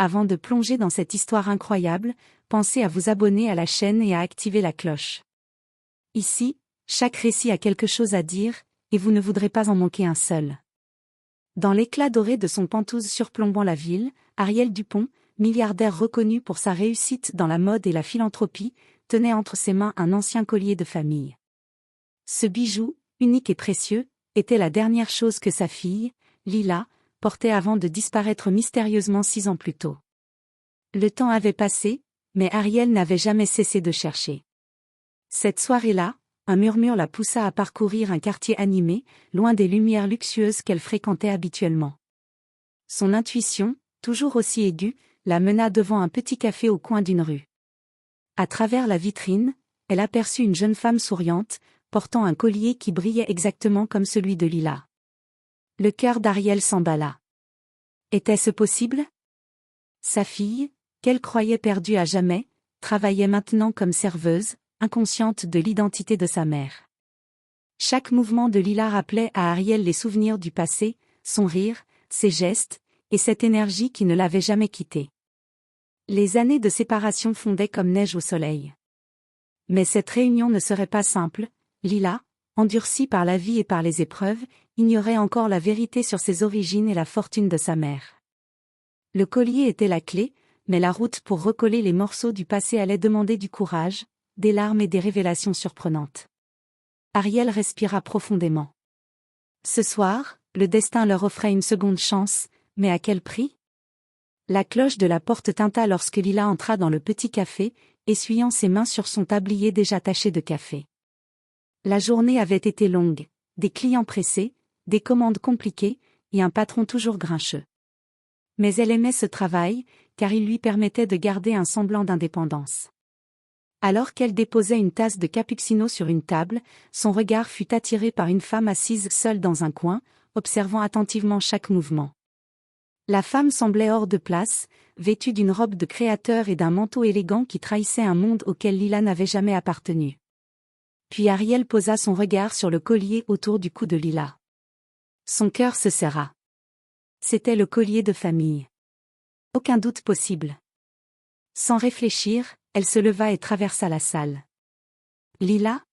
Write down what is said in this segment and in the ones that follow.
Avant de plonger dans cette histoire incroyable, pensez à vous abonner à la chaîne et à activer la cloche. Ici, chaque récit a quelque chose à dire, et vous ne voudrez pas en manquer un seul. Dans l'éclat doré de son penthouse surplombant la ville, Ariel Dupont, milliardaire reconnu pour sa réussite dans la mode et la philanthropie, tenait entre ses mains un ancien collier de famille. Ce bijou, unique et précieux, était la dernière chose que sa fille, Lila, portait avant de disparaître mystérieusement 6 ans plus tôt. Le temps avait passé, mais Ariel n'avait jamais cessé de chercher. Cette soirée-là, un murmure la poussa à parcourir un quartier animé, loin des lumières luxueuses qu'elle fréquentait habituellement. Son intuition, toujours aussi aiguë, la mena devant un petit café au coin d'une rue. À travers la vitrine, elle aperçut une jeune femme souriante, portant un collier qui brillait exactement comme celui de Lila. Le cœur d'Ariel s'emballa. Était-ce possible? Sa fille, qu'elle croyait perdue à jamais, travaillait maintenant comme serveuse, inconsciente de l'identité de sa mère. Chaque mouvement de Lila rappelait à Ariel les souvenirs du passé, son rire, ses gestes, et cette énergie qui ne l'avait jamais quittée. Les années de séparation fondaient comme neige au soleil. Mais cette réunion ne serait pas simple. Lila, endurcie par la vie et par les épreuves, ignorait encore la vérité sur ses origines et la fortune de sa mère. Le collier était la clé, mais la route pour recoller les morceaux du passé allait demander du courage, des larmes et des révélations surprenantes. Ariel respira profondément. Ce soir, le destin leur offrait une seconde chance, mais à quel prix? La cloche de la porte tinta lorsque Lila entra dans le petit café, essuyant ses mains sur son tablier déjà taché de café. La journée avait été longue, des clients pressés, des commandes compliquées, et un patron toujours grincheux. Mais elle aimait ce travail, car il lui permettait de garder un semblant d'indépendance. Alors qu'elle déposait une tasse de cappuccino sur une table, son regard fut attiré par une femme assise seule dans un coin, observant attentivement chaque mouvement. La femme semblait hors de place, vêtue d'une robe de créateur et d'un manteau élégant qui trahissait un monde auquel Lila n'avait jamais appartenu. Puis Ariel posa son regard sur le collier autour du cou de Lila. Son cœur se serra. C'était le collier de famille. Aucun doute possible. Sans réfléchir, elle se leva et traversa la salle. « Lila »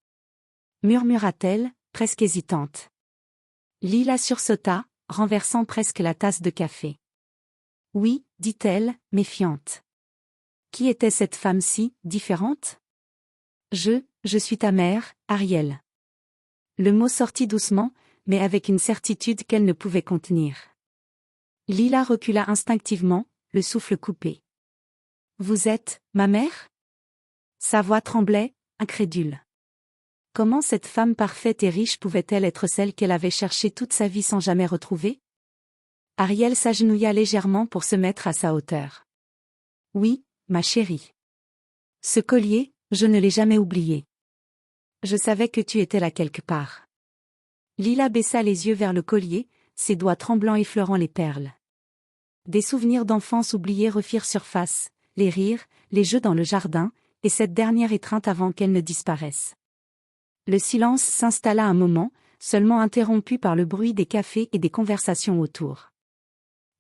murmura-t-elle, presque hésitante. Lila sursauta, renversant presque la tasse de café. « Oui » dit-elle, méfiante. Qui était cette femme si différente? Je suis ta mère, Ariel. Le mot sortit doucement, mais avec une certitude qu'elle ne pouvait contenir. Lila recula instinctivement, le souffle coupé. Vous êtes ma mère? Sa voix tremblait, incrédule. Comment cette femme parfaite et riche pouvait-elle être celle qu'elle avait cherchée toute sa vie sans jamais retrouver? Ariel s'agenouilla légèrement pour se mettre à sa hauteur. Oui, ma chérie. Ce collier, je ne l'ai jamais oublié. Je savais que tu étais là quelque part. Lila baissa les yeux vers le collier, ses doigts tremblants effleurant les perles. Des souvenirs d'enfance oubliés refirent surface, les rires, les jeux dans le jardin, et cette dernière étreinte avant qu'elle ne disparaisse. Le silence s'installa un moment, seulement interrompu par le bruit des cafés et des conversations autour.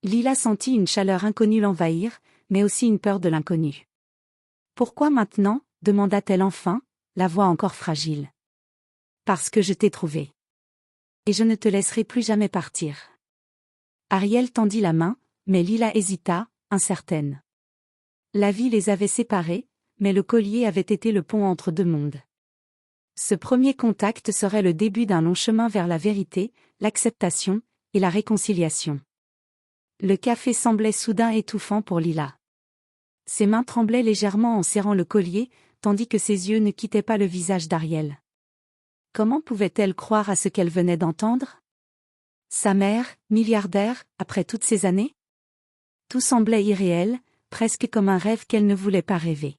Lila sentit une chaleur inconnue l'envahir, mais aussi une peur de l'inconnu. « Pourquoi maintenant » demanda-t-elle enfin, la voix encore fragile. « Parce que je t'ai trouvé. Et je ne te laisserai plus jamais partir. » Ariel tendit la main, mais Lila hésita, incertaine. La vie les avait séparés, mais le collier avait été le pont entre deux mondes. Ce premier contact serait le début d'un long chemin vers la vérité, l'acceptation et la réconciliation. Le café semblait soudain étouffant pour Lila. Ses mains tremblaient légèrement en serrant le collier, tandis que ses yeux ne quittaient pas le visage d'Ariel. Comment pouvait-elle croire à ce qu'elle venait d'entendre? Sa mère, milliardaire, après toutes ces années? Tout semblait irréel, presque comme un rêve qu'elle ne voulait pas rêver.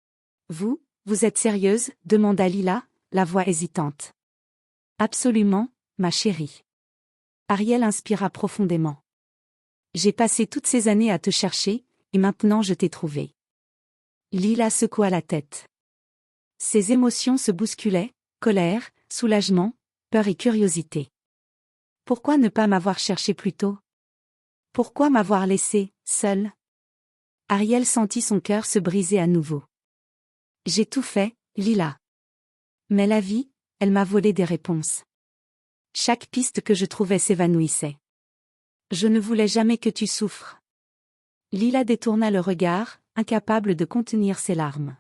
« Vous êtes sérieuse » demanda Lila, la voix hésitante. « Absolument, ma chérie. » Ariel inspira profondément. « J'ai passé toutes ces années à te chercher, et maintenant je t'ai trouvé. » Lila secoua la tête. Ses émotions se bousculaient, colère, soulagement, peur et curiosité. Pourquoi ne pas m'avoir cherché plus tôt? Pourquoi m'avoir laissée, seule? Ariel sentit son cœur se briser à nouveau. J'ai tout fait, Lila. Mais la vie, elle m'a volé des réponses. Chaque piste que je trouvais s'évanouissait. Je ne voulais jamais que tu souffres. Lila détourna le regard, incapable de contenir ses larmes.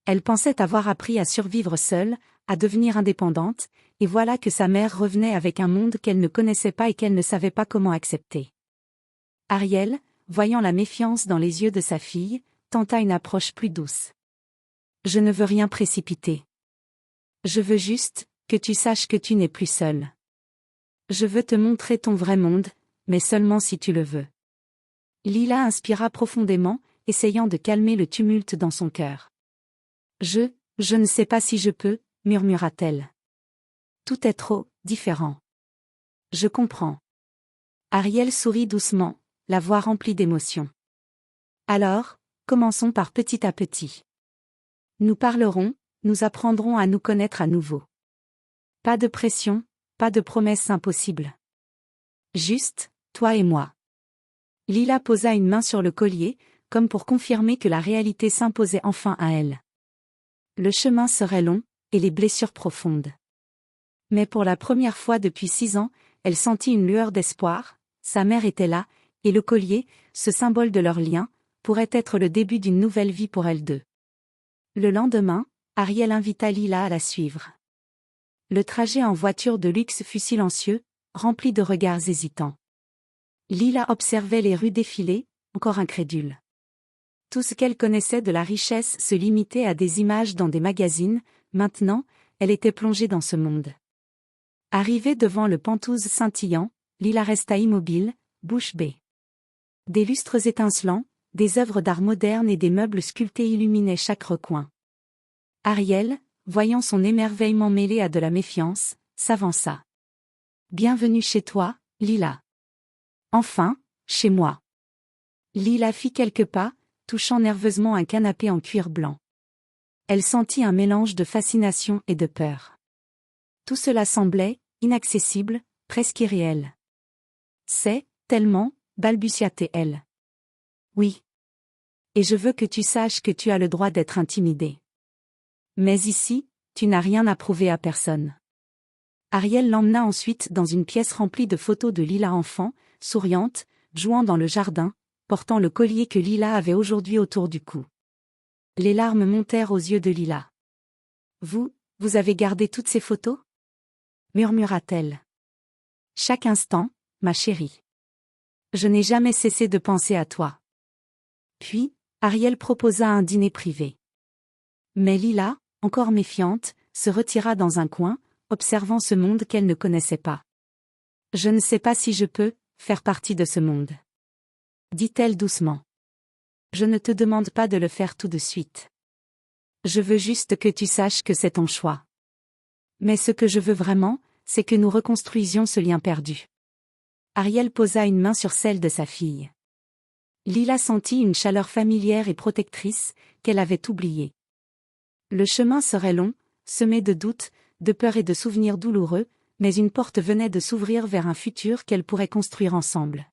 Elle pensait avoir appris à survivre seule, à devenir indépendante, et voilà que sa mère revenait avec un monde qu'elle ne connaissait pas et qu'elle ne savait pas comment accepter. Ariel, voyant la méfiance dans les yeux de sa fille, tenta une approche plus douce. Je ne veux rien précipiter. Je veux juste que tu saches que tu n'es plus seule. Je veux te montrer ton vrai monde, mais seulement si tu le veux. Lila inspira profondément, essayant de calmer le tumulte dans son cœur. Je ne sais pas si je peux, murmura-t-elle. Tout est trop différent. Je comprends. Ariel sourit doucement, la voix remplie d'émotion. Alors, commençons par petit à petit. Nous parlerons, nous apprendrons à nous connaître à nouveau. Pas de pression, pas de promesses impossibles. Juste, toi et moi. Lila posa une main sur le collier, comme pour confirmer que la réalité s'imposait enfin à elle. Le chemin serait long, et les blessures profondes. Mais pour la première fois depuis 6 ans, elle sentit une lueur d'espoir, sa mère était là, et le collier, ce symbole de leur lien, pourrait être le début d'une nouvelle vie pour elles deux. Le lendemain, Ariel invita Lila à la suivre. Le trajet en voiture de luxe fut silencieux, rempli de regards hésitants. Lila observait les rues défiler, encore incrédule. Tout ce qu'elle connaissait de la richesse se limitait à des images dans des magazines, maintenant, elle était plongée dans ce monde. Arrivée devant le Penthouse scintillant, Lila resta immobile, bouche bée. Des lustres étincelants, des œuvres d'art moderne et des meubles sculptés illuminaient chaque recoin. Ariel, voyant son émerveillement mêlé à de la méfiance, s'avança. « Bienvenue chez toi, Lila. »« Enfin, chez moi. » Lila fit quelques pas, touchant nerveusement un canapé en cuir blanc. Elle sentit un mélange de fascination et de peur. Tout cela semblait inaccessible, presque irréel. « C'est tellement, » balbutia-t-elle. « Oui. Et je veux que tu saches que tu as le droit d'être intimidée. Mais ici, tu n'as rien à prouver à personne. » Ariel l'emmena ensuite dans une pièce remplie de photos de Lila enfant, souriante, jouant dans le jardin, portant le collier que Lila avait aujourd'hui autour du cou. Les larmes montèrent aux yeux de Lila. « Vous avez gardé toutes ces photos ?» murmura-t-elle. « Chaque instant, ma chérie. Je n'ai jamais cessé de penser à toi. » Puis, Ariel proposa un dîner privé. Mais Lila, encore méfiante, se retira dans un coin, observant ce monde qu'elle ne connaissait pas. « Je ne sais pas si je peux faire partie de ce monde. » dit-elle doucement. « Je ne te demande pas de le faire tout de suite. Je veux juste que tu saches que c'est ton choix. Mais ce que je veux vraiment, c'est que nous reconstruisions ce lien perdu. » Ariel posa une main sur celle de sa fille. Lila sentit une chaleur familière et protectrice, qu'elle avait oubliée. Le chemin serait long, semé de doutes, de peurs et de souvenirs douloureux, mais une porte venait de s'ouvrir vers un futur qu'elles pourraient construire ensemble.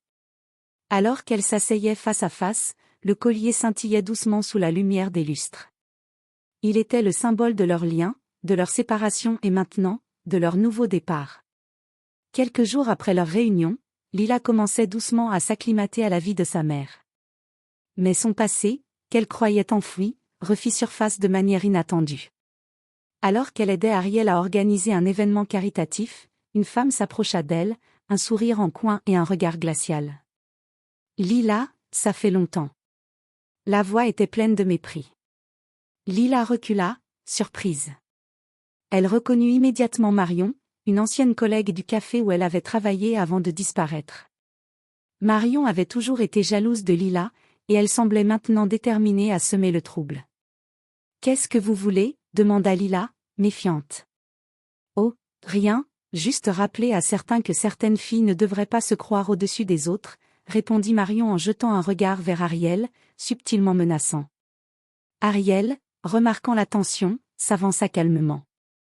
Alors qu'elles s'asseyaient face à face, le collier scintillait doucement sous la lumière des lustres. Il était le symbole de leur lien, de leur séparation et maintenant, de leur nouveau départ. Quelques jours après leur réunion, Lila commençait doucement à s'acclimater à la vie de sa mère. Mais son passé, qu'elle croyait enfoui, refit surface de manière inattendue. Alors qu'elle aidait Ariel à organiser un événement caritatif, une femme s'approcha d'elle, un sourire en coin et un regard glacial. « Lila, ça fait longtemps. » La voix était pleine de mépris. Lila recula, surprise. Elle reconnut immédiatement Marion, une ancienne collègue du café où elle avait travaillé avant de disparaître. Marion avait toujours été jalouse de Lila, et elle semblait maintenant déterminée à semer le trouble. « Qu'est-ce que vous voulez ?» demanda Lila, méfiante. « Oh, rien, juste rappeler à certains que certaines filles ne devraient pas se croire au-dessus des autres, » répondit Marion en jetant un regard vers Ariel, subtilement menaçant. Ariel, remarquant la tension, s'avança calmement.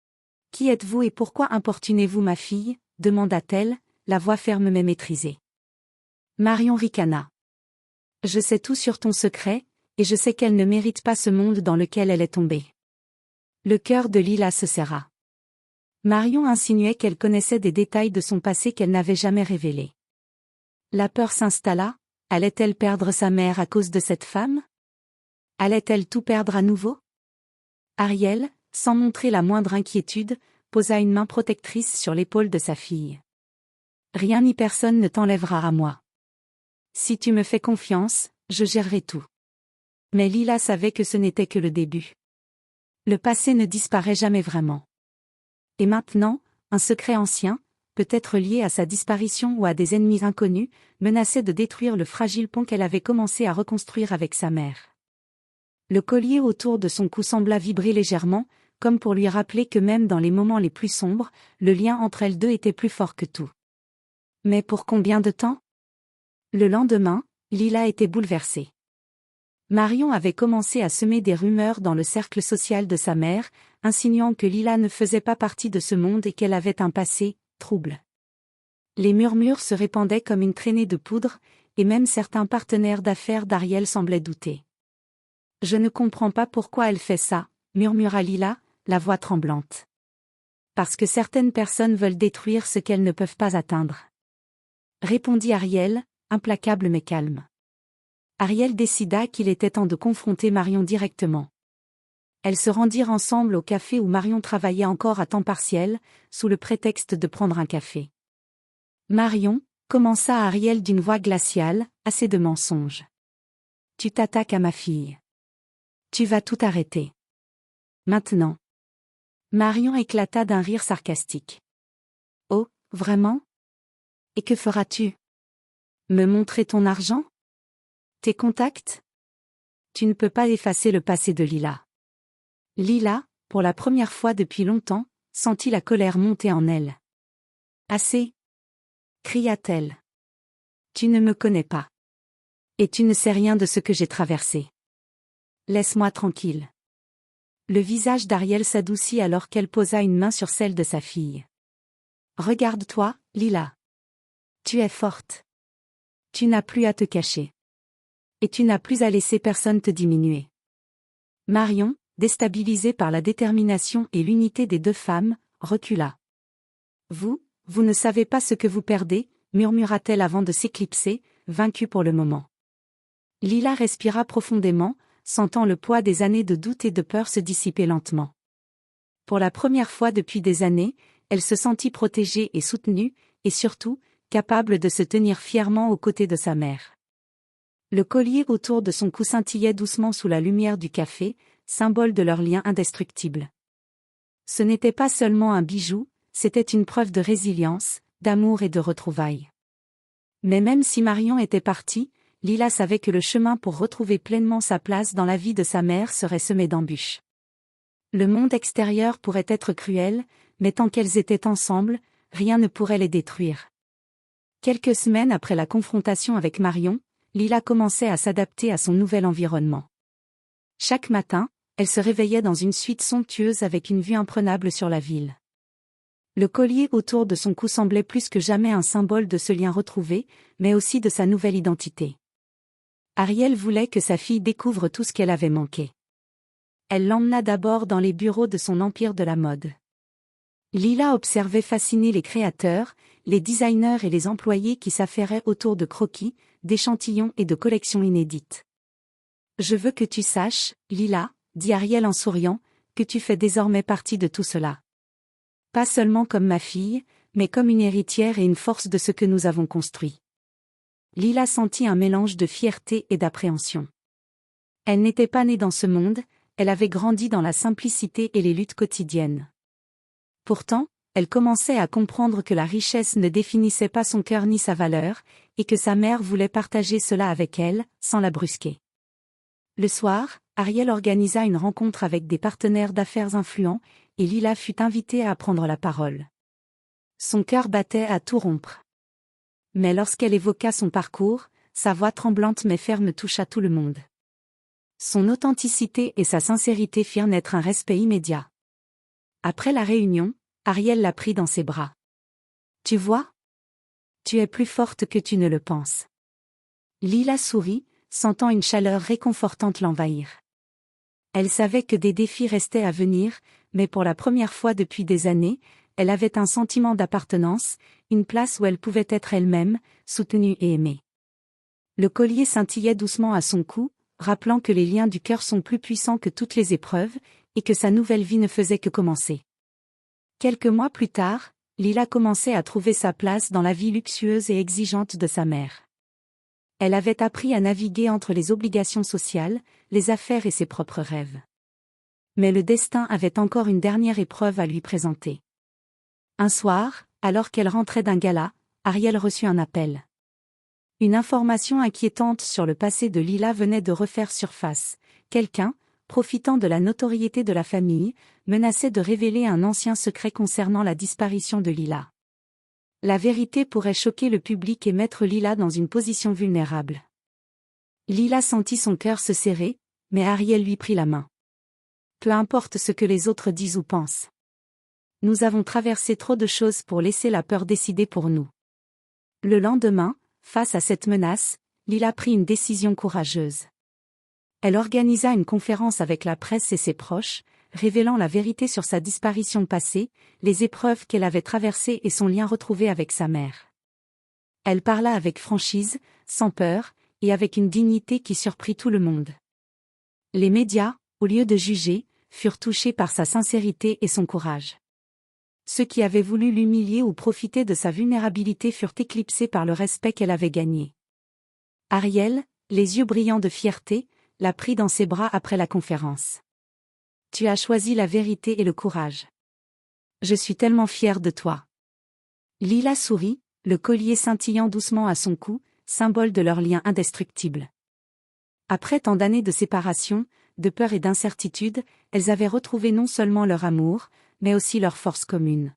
« Qui êtes-vous et pourquoi importunez-vous ma fille ?» demanda-t-elle, la voix ferme mais maîtrisée. Marion ricana. Je sais tout sur ton secret, et je sais qu'elle ne mérite pas ce monde dans lequel elle est tombée. Le cœur de Lila se serra. Marion insinuait qu'elle connaissait des détails de son passé qu'elle n'avait jamais révélés. La peur s'installa. Allait-elle perdre sa mère à cause de cette femme? Allait-elle tout perdre à nouveau? Ariel, sans montrer la moindre inquiétude, posa une main protectrice sur l'épaule de sa fille. Rien ni personne ne t'enlèvera à moi. Si tu me fais confiance, je gérerai tout. Mais Lila savait que ce n'était que le début. Le passé ne disparaît jamais vraiment. Et maintenant, un secret ancien, peut-être lié à sa disparition ou à des ennemis inconnus, menaçait de détruire le fragile pont qu'elle avait commencé à reconstruire avec sa mère. Le collier autour de son cou sembla vibrer légèrement, comme pour lui rappeler que même dans les moments les plus sombres, le lien entre elles deux était plus fort que tout. Mais pour combien de temps? Le lendemain, Lila était bouleversée. Marion avait commencé à semer des rumeurs dans le cercle social de sa mère, insinuant que Lila ne faisait pas partie de ce monde et qu'elle avait un passé trouble. Les murmures se répandaient comme une traînée de poudre, et même certains partenaires d'affaires d'Ariel semblaient douter. « Je ne comprends pas pourquoi elle fait ça », murmura Lila, la voix tremblante. « Parce que certaines personnes veulent détruire ce qu'elles ne peuvent pas atteindre. » Répondit Ariel, implacable mais calme. Ariel décida qu'il était temps de confronter Marion directement. Elles se rendirent ensemble au café où Marion travaillait encore à temps partiel, sous le prétexte de prendre un café. Marion, commença Ariel d'une voix glaciale, assez de mensonges. Tu t'attaques à ma fille. Tu vas tout arrêter. Maintenant. Marion éclata d'un rire sarcastique. Oh, vraiment? Et que feras-tu? Me montrer ton argent? Tes contacts? Tu ne peux pas effacer le passé de Lila. Lila, pour la première fois depuis longtemps, sentit la colère monter en elle. Assez! Cria-t-elle. Tu ne me connais pas. Et tu ne sais rien de ce que j'ai traversé. Laisse-moi tranquille. Le visage d'Ariel s'adoucit alors qu'elle posa une main sur celle de sa fille. Regarde-toi, Lila. Tu es forte. Tu n'as plus à te cacher. Et tu n'as plus à laisser personne te diminuer. Marion, déstabilisée par la détermination et l'unité des deux femmes, recula. Vous ne savez pas ce que vous perdez, murmura-t-elle avant de s'éclipser, vaincue pour le moment. Lila respira profondément, sentant le poids des années de doute et de peur se dissiper lentement. Pour la première fois depuis des années, elle se sentit protégée et soutenue, et surtout, capable de se tenir fièrement aux côtés de sa mère. Le collier autour de son cou scintillait doucement sous la lumière du café, symbole de leur lien indestructible. Ce n'était pas seulement un bijou, c'était une preuve de résilience, d'amour et de retrouvailles. Mais même si Marion était partie, Lila savait que le chemin pour retrouver pleinement sa place dans la vie de sa mère serait semé d'embûches. Le monde extérieur pourrait être cruel, mais tant qu'elles étaient ensemble, rien ne pourrait les détruire. Quelques semaines après la confrontation avec Marion, Lila commençait à s'adapter à son nouvel environnement. Chaque matin, elle se réveillait dans une suite somptueuse avec une vue imprenable sur la ville. Le collier autour de son cou semblait plus que jamais un symbole de ce lien retrouvé, mais aussi de sa nouvelle identité. Ariel voulait que sa fille découvre tout ce qu'elle avait manqué. Elle l'emmena d'abord dans les bureaux de son empire de la mode. Lila observait fascinée les créateurs, les designers et les employés qui s'affairaient autour de croquis, d'échantillons et de collections inédites. « Je veux que tu saches, Lila, » dit Ariel en souriant, « que tu fais désormais partie de tout cela. Pas seulement comme ma fille, mais comme une héritière et une force de ce que nous avons construit. » Lila sentit un mélange de fierté et d'appréhension. Elle n'était pas née dans ce monde, elle avait grandi dans la simplicité et les luttes quotidiennes. Pourtant, elle commençait à comprendre que la richesse ne définissait pas son cœur ni sa valeur, et que sa mère voulait partager cela avec elle, sans la brusquer. Le soir, Ariel organisa une rencontre avec des partenaires d'affaires influents, et Lila fut invitée à prendre la parole. Son cœur battait à tout rompre. Mais lorsqu'elle évoqua son parcours, sa voix tremblante mais ferme toucha tout le monde. Son authenticité et sa sincérité firent naître un respect immédiat. Après la réunion, Ariel la prit dans ses bras. « Tu vois ? Tu es plus forte que tu ne le penses. » Lila sourit, sentant une chaleur réconfortante l'envahir. Elle savait que des défis restaient à venir, mais pour la première fois depuis des années, elle avait un sentiment d'appartenance, une place où elle pouvait être elle-même, soutenue et aimée. Le collier scintillait doucement à son cou, rappelant que les liens du cœur sont plus puissants que toutes les épreuves, et que sa nouvelle vie ne faisait que commencer. Quelques mois plus tard, Lila commençait à trouver sa place dans la vie luxueuse et exigeante de sa mère. Elle avait appris à naviguer entre les obligations sociales, les affaires et ses propres rêves. Mais le destin avait encore une dernière épreuve à lui présenter. Un soir, alors qu'elle rentrait d'un gala, Ariel reçut un appel. Une information inquiétante sur le passé de Lila venait de refaire surface. Quelqu'un, profitant de la notoriété de la famille, menaçait de révéler un ancien secret concernant la disparition de Lila. La vérité pourrait choquer le public et mettre Lila dans une position vulnérable. Lila sentit son cœur se serrer, mais Ariel lui prit la main. Peu importe ce que les autres disent ou pensent. Nous avons traversé trop de choses pour laisser la peur décider pour nous. Le lendemain, face à cette menace, Lila prit une décision courageuse. Elle organisa une conférence avec la presse et ses proches, révélant la vérité sur sa disparition passée, les épreuves qu'elle avait traversées et son lien retrouvé avec sa mère. Elle parla avec franchise, sans peur, et avec une dignité qui surprit tout le monde. Les médias, au lieu de juger, furent touchés par sa sincérité et son courage. Ceux qui avaient voulu l'humilier ou profiter de sa vulnérabilité furent éclipsés par le respect qu'elle avait gagné. Ariel, les yeux brillants de fierté, la prit dans ses bras après la conférence. « Tu as choisi la vérité et le courage. Je suis tellement fière de toi. » Lila sourit, le collier scintillant doucement à son cou, symbole de leur lien indestructible. Après tant d'années de séparation, de peur et d'incertitude, elles avaient retrouvé non seulement leur amour, mais aussi leur force commune.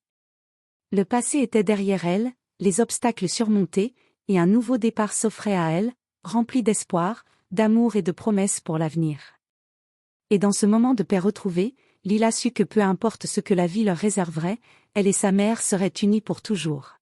Le passé était derrière elles, les obstacles surmontés, et un nouveau départ s'offrait à elles, rempli d'espoir, d'amour et de promesses pour l'avenir. Et dans ce moment de paix retrouvée, Lila sut que peu importe ce que la vie leur réserverait, elle et sa mère seraient unies pour toujours.